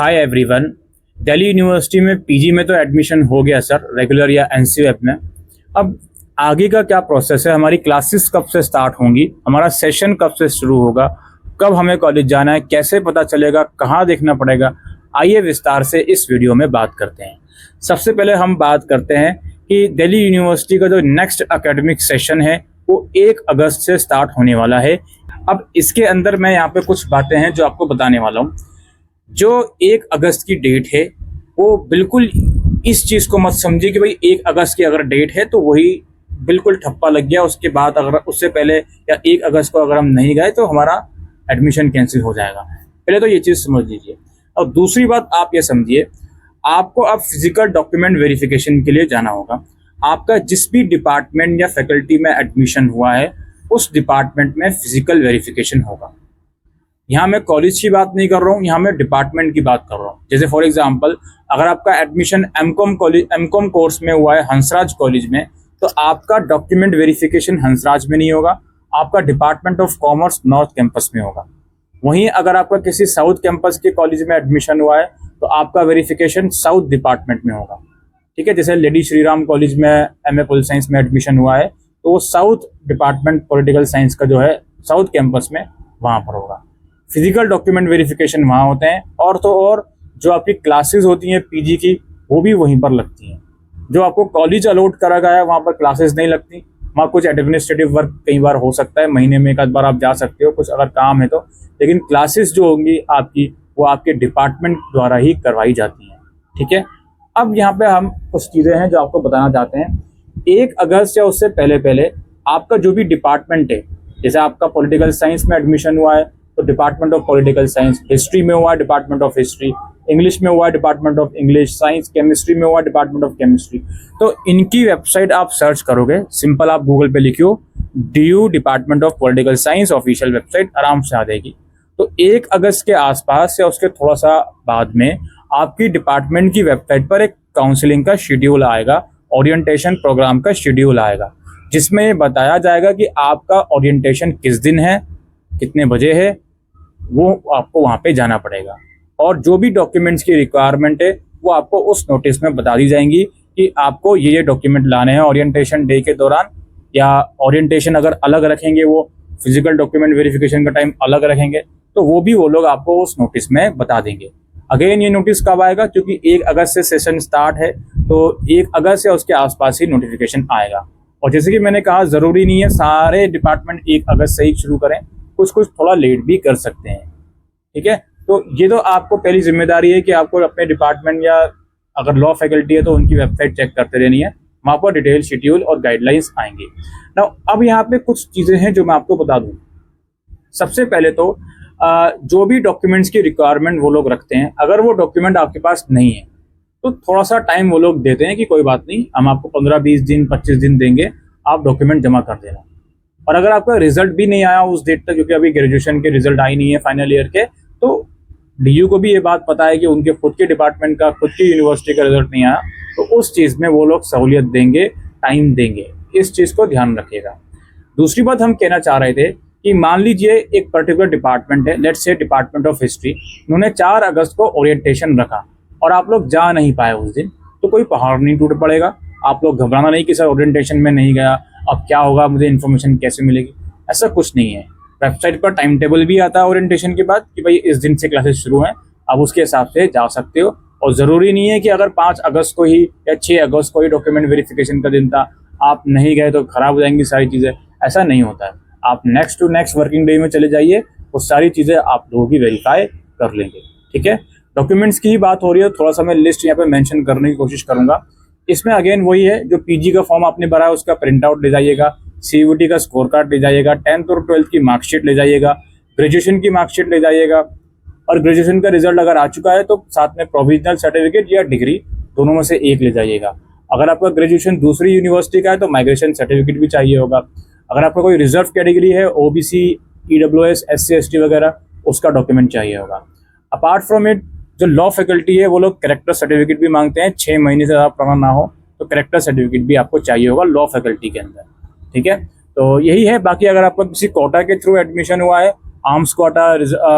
हाय everyone. Delhi university में PG में तो एडमिशन हो गया सर, रेगुलर या एनसीएफ में। अब आगे का क्या प्रोसेस है, हमारी क्लासेस कब से स्टार्ट होंगी, हमारा सेशन कब से शुरू होगा, कब हमें कॉलेज जाना है, कैसे पता चलेगा, कहाँ देखना पड़ेगा, आइए विस्तार से इस वीडियो में बात करते हैं। सबसे पहले हम बात करते हैं कि दिल्ली यूनिवर्सिटी का जो नेक्स्ट एकेडमिक सेशन है वो 1 अगस्त से स्टार्ट होने वाला है। अब इसके अंदर मैं यहाँ पे कुछ बातें हैं जो आपको बताने वाला हूँ। जो 1 अगस्त की डेट है वो बिल्कुल इस चीज़ को मत समझिए कि भाई 1 अगस्त की अगर डेट है तो वही बिल्कुल ठप्पा लग गया, उसके बाद अगर उससे पहले या 1 अगस्त को अगर हम नहीं गए तो हमारा एडमिशन कैंसिल हो जाएगा। पहले तो ये चीज़ समझ लीजिए। और दूसरी बात आप ये समझिए, आपको अब फिजिकल डॉक्यूमेंट वेरिफिकेशन के लिए जाना होगा। आपका जिस भी डिपार्टमेंट या फैकल्टी में एडमिशन हुआ है उस डिपार्टमेंट में फिजिकल वेरिफिकेशन होगा। यहाँ मैं कॉलेज की बात नहीं कर रहा हूँ, यहाँ मैं डिपार्टमेंट की बात कर रहा हूँ। जैसे फॉर एग्जांपल अगर आपका एडमिशन एमकॉम कोर्स में हुआ है हंसराज कॉलेज में, तो आपका डॉक्यूमेंट वेरिफिकेशन हंसराज में नहीं होगा, आपका department of commerce north campus में होगा। वहीं अगर आपका किसी साउथ कैंपस के कॉलेज में एडमिशन हुआ है तो आपका वेरिफिकेशन साउथ डिपार्टमेंट में होगा। ठीक है, जैसे लेडी श्रीराम कॉलेज में एमए पॉलिटिकल साइंस में एडमिशन हुआ है तो वो साउथ डिपार्टमेंट पॉलिटिकल साइंस का जो है साउथ कैंपस में वहाँ पर होगा। फिजिकल डॉक्यूमेंट वेरिफिकेशन वहाँ होते हैं। और तो और जो आपकी क्लासेस होती हैं पीजी की वो भी वहीं पर लगती हैं। जो आपको कॉलेज अलॉट करा गया है वहाँ पर क्लासेस नहीं लगती, वहाँ कुछ एडमिनिस्ट्रेटिव वर्क कई बार हो सकता है, महीने में एक आध बार आप जा सकते हो कुछ अगर काम है तो, लेकिन क्लासेस जो होंगी आपकी वो आपके डिपार्टमेंट द्वारा ही करवाई जाती हैं। ठीक है, अब यहाँ पे हम कुछ चीज़ें हैं जो आपको बताना चाहते हैं। 1 अगस्त या उससे पहले पहले आपका जो भी डिपार्टमेंट है, जैसे आपका पॉलिटिकल साइंस में एडमिशन हुआ है तो department of political science, history में हुआ है डिपार्टमेंट ऑफ हिस्ट्री, इंग्लिश में हुआ है department of English, science chemistry में हुआ है डिपार्टमेंट ऑफ केमिस्ट्री। तो इनकी वेबसाइट आप सर्च करोगे, सिंपल आप गूगल पे लिखियो DU department of political science official website, आराम से आ जाएगी। तो 1 अगस्त के आसपास या उसके थोड़ा सा बाद में आपकी डिपार्टमेंट की वेबसाइट पर एक काउंसलिंग का शेड्यूल आएगा, ओरिएंटेशन प्रोग्राम का शेड्यूल आएगा, जिसमें ये बताया जाएगा कि आपका ओरिएंटेशन किस दिन है, कितने बजे है, वो आपको वहाँ पे जाना पड़ेगा। और जो भी डॉक्यूमेंट्स की रिक्वायरमेंट है वो आपको उस नोटिस में बता दी जाएंगी कि आपको ये डॉक्यूमेंट लाने हैं ओरिएंटेशन डे के दौरान, या ओरिएंटेशन अगर अलग रखेंगे वो फिजिकल डॉक्यूमेंट वेरिफिकेशन का टाइम अलग रखेंगे तो वो भी वो लोग आपको उस नोटिस में बता देंगे। अगेन ये नोटिस कब आएगा, क्योंकि 1 अगस्त से सेशन स्टार्ट है तो 1 अगस्त या उसके आसपास ही नोटिफिकेशन आएगा। और जैसे कि मैंने कहा, ज़रूरी नहीं है सारे डिपार्टमेंट 1 अगस्त से ही शुरू करें, कुछ कुछ थोड़ा लेट भी कर सकते हैं। ठीक है, तो ये तो आपको पहली जिम्मेदारी है कि आपको अपने डिपार्टमेंट या अगर लॉ फैकल्टी है तो उनकी वेबसाइट चेक करते रहनी है, वहाँ पर डिटेल शेड्यूल और गाइडलाइंस आएंगी ना। अब यहाँ पे कुछ चीज़ें हैं जो मैं आपको बता दूँ। सबसे पहले तो जो भी डॉक्यूमेंट्स की रिक्वायरमेंट वो लोग रखते हैं, अगर वो डॉक्यूमेंट आपके पास नहीं है तो थोड़ा सा टाइम वो लोग देते हैं कि कोई बात नहीं, हम आपको 15-20 दिन 25 दिन देंगे, आप डॉक्यूमेंट जमा कर देना। और अगर आपका रिजल्ट भी नहीं आया उस डेट तक, क्योंकि अभी ग्रेजुएशन के रिजल्ट आई नहीं है फाइनल ईयर के, तो DU को भी ये बात पता है कि उनके खुद के डिपार्टमेंट का, खुद की यूनिवर्सिटी का रिजल्ट नहीं आया, तो उस चीज़ में वो लोग सहूलियत देंगे, टाइम देंगे। इस चीज़ को ध्यान रखिएगा। दूसरी बात हम कहना चाह रहे थे कि मान लीजिए एक पर्टिकुलर डिपार्टमेंट है, let's say department of history, उन्होंने 4 अगस्त को ओरिएंटेशन रखा और आप लोग जा नहीं पाए उस दिन, तो कोई पहाड़ नहीं टूट पड़ेगा। आप लोग घबराना नहीं कि सर ओरिएंटेशन में नहीं गया, अब क्या होगा, मुझे इन्फॉर्मेशन कैसे मिलेगी, ऐसा कुछ नहीं है। वेबसाइट पर टाइम टेबल भी आता है ओरिएंटेशन के बाद कि भाई इस दिन से क्लासेस शुरू हैं, आप उसके हिसाब से जा सकते हो। और ज़रूरी नहीं है कि अगर 5 अगस्त को ही या 6 अगस्त को ही डॉक्यूमेंट वेरिफिकेशन का दिन था, आप नहीं गए तो ख़राब हो जाएंगी सारी चीज़ें, ऐसा नहीं होता है। आप next to next working day में चले जाइए, वो सारी चीज़ें आप लोगों की वेरीफाई कर लेंगे। ठीक है, डॉक्यूमेंट्स की ही बात हो रही है, थोड़ा सा मैं लिस्ट यहाँ पे मेंशन करने की कोशिश करूँगा। इसमें अगेन वही है, जो पीजी का फॉर्म आपने भरा है उसका प्रिंट आउट ले जाइएगा, CUET का स्कोर कार्ड ले जाइएगा, 10th और 12th की मार्कशीट ले जाइएगा, ग्रेजुएशन की मार्कशीट ले जाइएगा, और ग्रेजुएशन का रिजल्ट अगर आ चुका है तो साथ में प्रोविजनल सर्टिफिकेट या डिग्री दोनों में से एक ले जाइएगा। अगर आपका ग्रेजुएशन दूसरी यूनिवर्सिटी का है तो माइग्रेशन सर्टिफिकेट भी चाहिए होगा। अगर आपका कोई रिजर्व कैटेगरी है, OBC, EWS, SC ST वगैरह, उसका डॉक्यूमेंट चाहिए होगा। अपार्ट फ्रॉम इट, जो लॉ फैकल्टी है वो लोग कैरेक्टर सर्टिफिकेट भी मांगते हैं, 6 महीने से ज़्यादा पुराना ना हो तो कैरेक्टर सर्टिफिकेट भी आपको चाहिए होगा लॉ फैकल्टी के अंदर। ठीक है, तो यही है। बाकी अगर आपका किसी कोटा के थ्रू एडमिशन हुआ है, आर्म्स कोटा,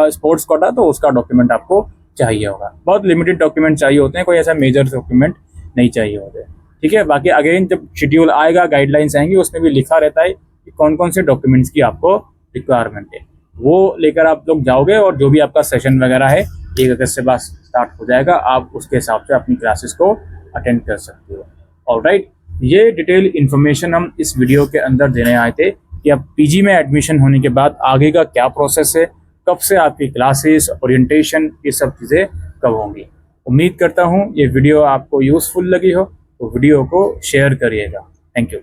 स्पोर्ट्स कोटा, तो उसका डॉक्यूमेंट आपको चाहिए होगा, बहुत लिमिटेड डॉक्यूमेंट चाहिए होते हैं, कोई ऐसा मेजर डॉक्यूमेंट नहीं चाहिए होते। ठीक है, बाकी अगेन जब शेड्यूल आएगा, गाइडलाइंस आएंगी, उसमें भी लिखा रहता है कि कौन कौन से डॉक्यूमेंट्स की आपको रिक्वायरमेंट है, वो लेकर आप लोग जाओगे और जो भी आपका सेशन वगैरह है 1 अगस्त से बाद स्टार्ट हो जाएगा, आप उसके हिसाब से अपनी क्लासेस को अटेंड कर सकते हो। ऑलराइट, ये डिटेल इन्फॉर्मेशन हम इस वीडियो के अंदर देने आए थे कि अब पीजी में एडमिशन होने के बाद आगे का क्या प्रोसेस है, कब से आपकी क्लासेस, ओरिएंटेशन, ये सब चीज़ें कब होंगी। उम्मीद करता हूँ ये वीडियो आपको यूज़फुल लगी हो, तो वीडियो को शेयर करिएगा। Thank you.